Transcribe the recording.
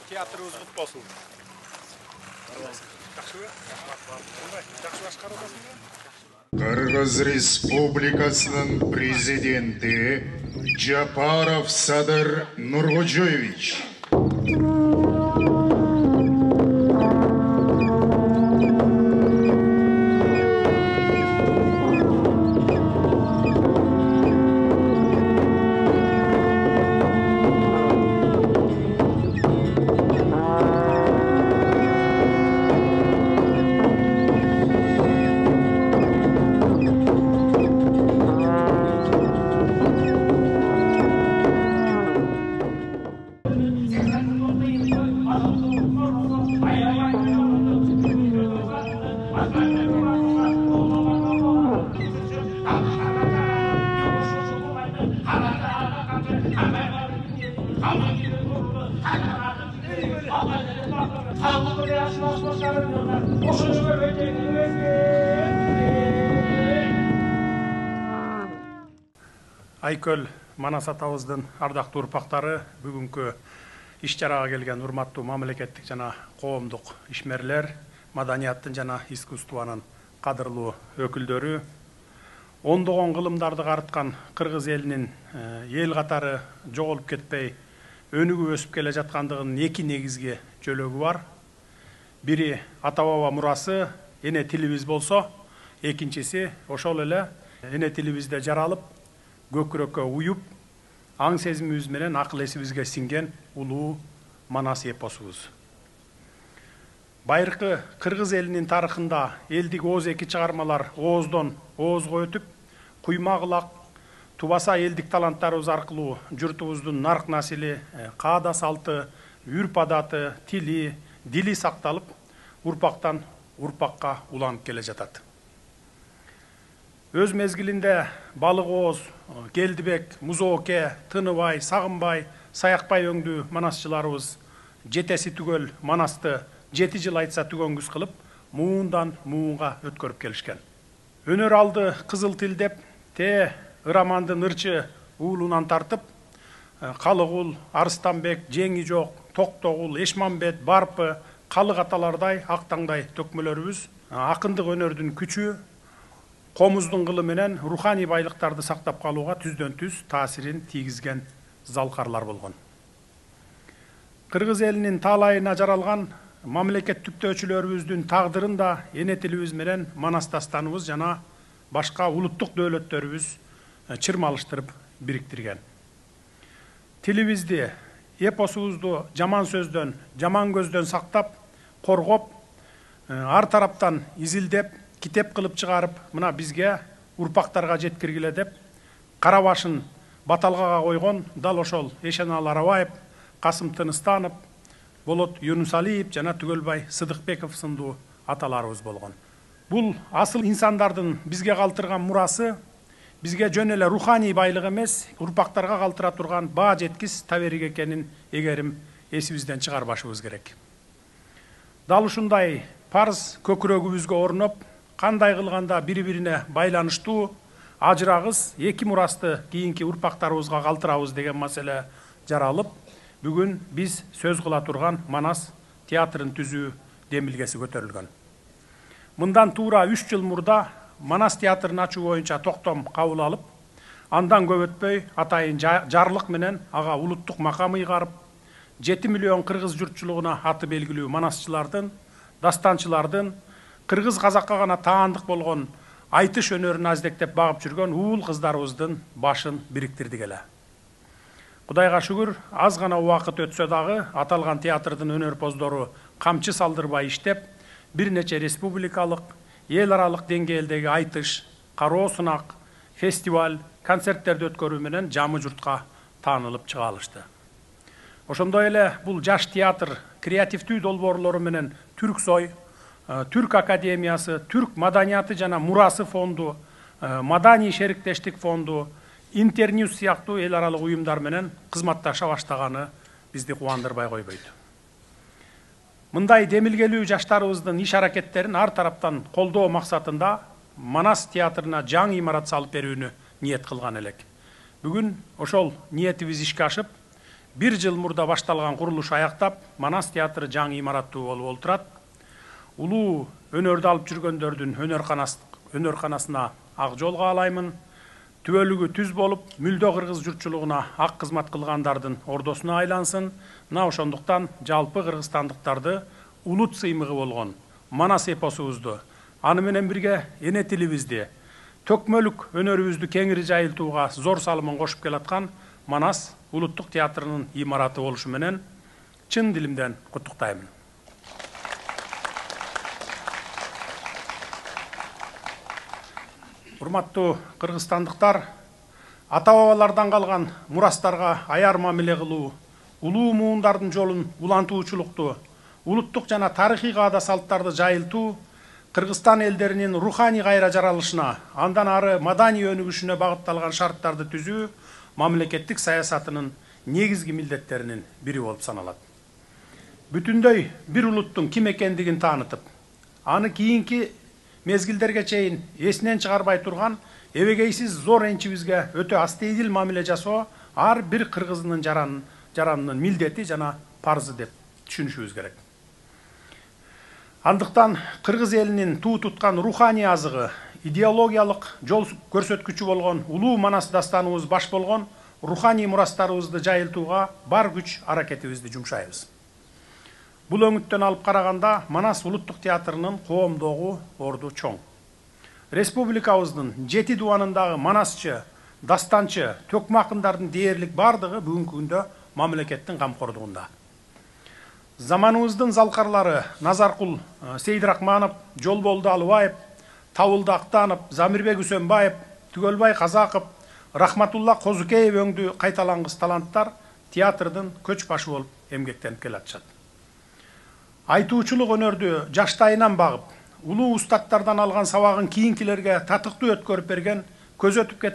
Teatrımız kutlu olsun. Кыргыз Республикасынын президенти Жапаров Садыр Нуркожоевич. Айкөл Манас атабыздын ардактуу урпактары бүгүнкү иш-чарага келген урматтуу мамлекеттик жана коомдук ишмерлер, маданияттын жана искусствонун кадырлуу өкүлдөрү, ондогон кылымдарды карыткан кыргыз элинин эл катары жоголуп кетпей өнүгүп өсүп келе жаткандыгынын эки негизги жөлөгү бар. Бири ата баба мурасы эне тилибиз болсо, экинчиси ошол эле эне тилибизде жаралып, көкүрөккө уюп, аң сезимибиз менен акыл эсибизге сиңген улуу Манас эпосубуз. Байыркы кыргыз элинин тарыхында элдик ооз эки чыгармалар ооздон оозго өтүп, куймагылак, тубаса элдик таланттарыбыз аркылуу журтубуздун нарк насили, каада салты, үрп адаты, тили, дили сакталып, урпактан урпакка уланып келе жатат. Өз мезгилинде Балык ооз, Келдибек, Музооке, Тыныбай, Сагынбай, Саякбай өңдүү манасчыларыбыз жетеси түгөл Манасты 7 жыл айтса түгөнгүс кылып, муундан муунга өткөрүп келишкен. Өнөр алды кызыл тил деп, Ырамандын ырчы уулунан тартып, Калыгул, Арыстанбек, Жеңи жок, Токтогул, Эшмамбет, Барпы, Калык аталардай актаңдай төкмөлөрүбүз акындык өнөрдүн күчү, комуздун кылы менен руханий байлыктарды сактап калууга түздөн-түз таасирин тийгизген залкарлар болгон. Кыргыз элинин таалайына жаралган мамлекет түптөөчүлөрүбүздүн тагдырын да эне тилибиз менен манастастаныбыз жана башка улуттук дөөлөттөрүбүз чырмалыштырып бириктирген. Тилибизди, эпосубузду жаман сөздөн, жаман көздөн сактап, коргоп, ар тараптан изилдеп, китеп кылып чыгарып, мына бизге урпактарга жеткиргиле деп, кара башын баталгага койгон дал ошол Эшеналы Арабаев, Касым Тыныстанов, Болот Юнусалиев жана Түгөлбай Сыдыкбеков сындуу аталарыбыз болгон. Бул асыл инсандардын бизге калтырган мурасы, бизге жөн эле руханий байлык эмес, урпактарга калтыра турган баа жеткис таберик экенин эгерим эсибизден чыгарбашыбыз керек. Дал ушундай парыз көкүрөгүбүзгө орноп, кандай кылганда бири-бирине байланыштуу, ажырагыс эки мурасты кийинки урпактарыбызга калтырабыз деген маселе жаралып, бүгүн биз сөз кыла турган Манас театрын түзүү демилгеси көтөрүлгөн. Мындан туура 3 жыл мурда Манас театрын ачуу боюнча токтом кабыл алып, андан көп өтпөй атайын жарлык менен ага улуттук макам ыйгарып, 7 миллион кыргыз журтчулугуна аты белгилүү манасчылардын, дастанчылардын, кыргыз казакка гана таандык болгон айтыш өнөрүн аздектеп багып жүргөн уул кыздарыбыздын башын бириктирдик эле. Кудайга шүгүр, аз гана убакыт өтсө дагы аталган театрдын өнөрпоздору камчы салдырбай иштеп, бир нече республикалык, эл аралык деңгээлдеги айтыш, кароо сынак, фестиваль, концерттерди өткөрүү менен жамы журтка таанылып чыга алышты. Ошондой эле бул жаш театр креативдүү долбоорлору менен Түрксой, Түрк академиясы, Түрк маданияты жана мурасы фонду, Маданий шериктештик фонду, Интерньюс сыяктуу эл аралык уюмдар менен кызматташа баштаганы бизди кубандырбай койбойт. Мындай демилгелүү жаштарыбыздын иш аракеттерин ар тараптан колдоо максатында Манас театрына жаңы имарат салып берүүнү ниет кылган элек. Бүгүн ошол ниетибиз ишке ашып, 1 жыл мурда башталган курулуш аяктап, Манас театры жаңы имараттуу болуп олтурат. Улуу өнөрдү алып жүргөндөрдүн өнөрканасына ак жол каалаймын. Түбөлүгү түз болуп, мүлдө кыргыз журтчулугуна ак кызмат кылгандардын ордосуна айлансын. Мына ошондуктан жалпы кыргызстандыктарды улут сыймыгы болгон Манас эпосубузду, аны менен бирге эне тилибизди, төкмөлүк өнөрүбүздү кеңири жайылтууга зор салымын кошуп келаткан Манас улуттук театрынын имараты болушу менен чын дилимден куттуктаймын. Урматтуу кыргызстандыктар, ата-бабалардан калган мурастарга аяр мамиле кылуу, улуу муундардын жолун улантуучулукту, улуттук жана тарыхый каада салттарды жайылтуу Кыргызстан элдеринин руханий кайра жаралышына, андан ары маданий өнүгүшүнө багытталган шарттарды түзүү мамлекеттик саясатынын негизги милдеттеринин бири болуп саналат. Бүтүндөй бир улуттун ким экендигин таанытып, аны кийинки мезгилдерге чейин эсинен чыгарбай турган эбегейсиз зор энчибизге өтө астейдил мамиле жасоо ар бир кыргыздын жаранынын милдети жана парзы деп түшүнүшүбүз керек. Андыктан кыргыз элинин туу туткан руханий азыгы, идеологиялык жол көрсөткүчү болгон улуу Манас дастаныбыз баш болгон руханий мурастарыбызды жайылтууга бар күч аракетибизди жумшайбыз. Бул өңүттөн алып караганда Манас улуттук театрынын коомдогу орду чоң. Республикабыздын 7 дубанындагы манасчы, дастанчы, төкмө акындардын дээрлик бардыгы бүгүнкү күндө мамлекеттин камкордугунда. Заманыбыздын залкарлары Назаркул Сейдирахманов, Жолболду Алыбаев, Табылды Актанов, Замирбек Үсөнбаев, Түгөлбай Казаков, Рахматулла Козукеев өңдүү кайталангыс таланттар театрдын көч башы болуп эмгектенип келатышат. Айтуучулук өнөрдү жаштайынан багып, улуу устаттардан алган сабагын кийинкилерге татыктуу өткөрүп берген, көз өтүп кетсе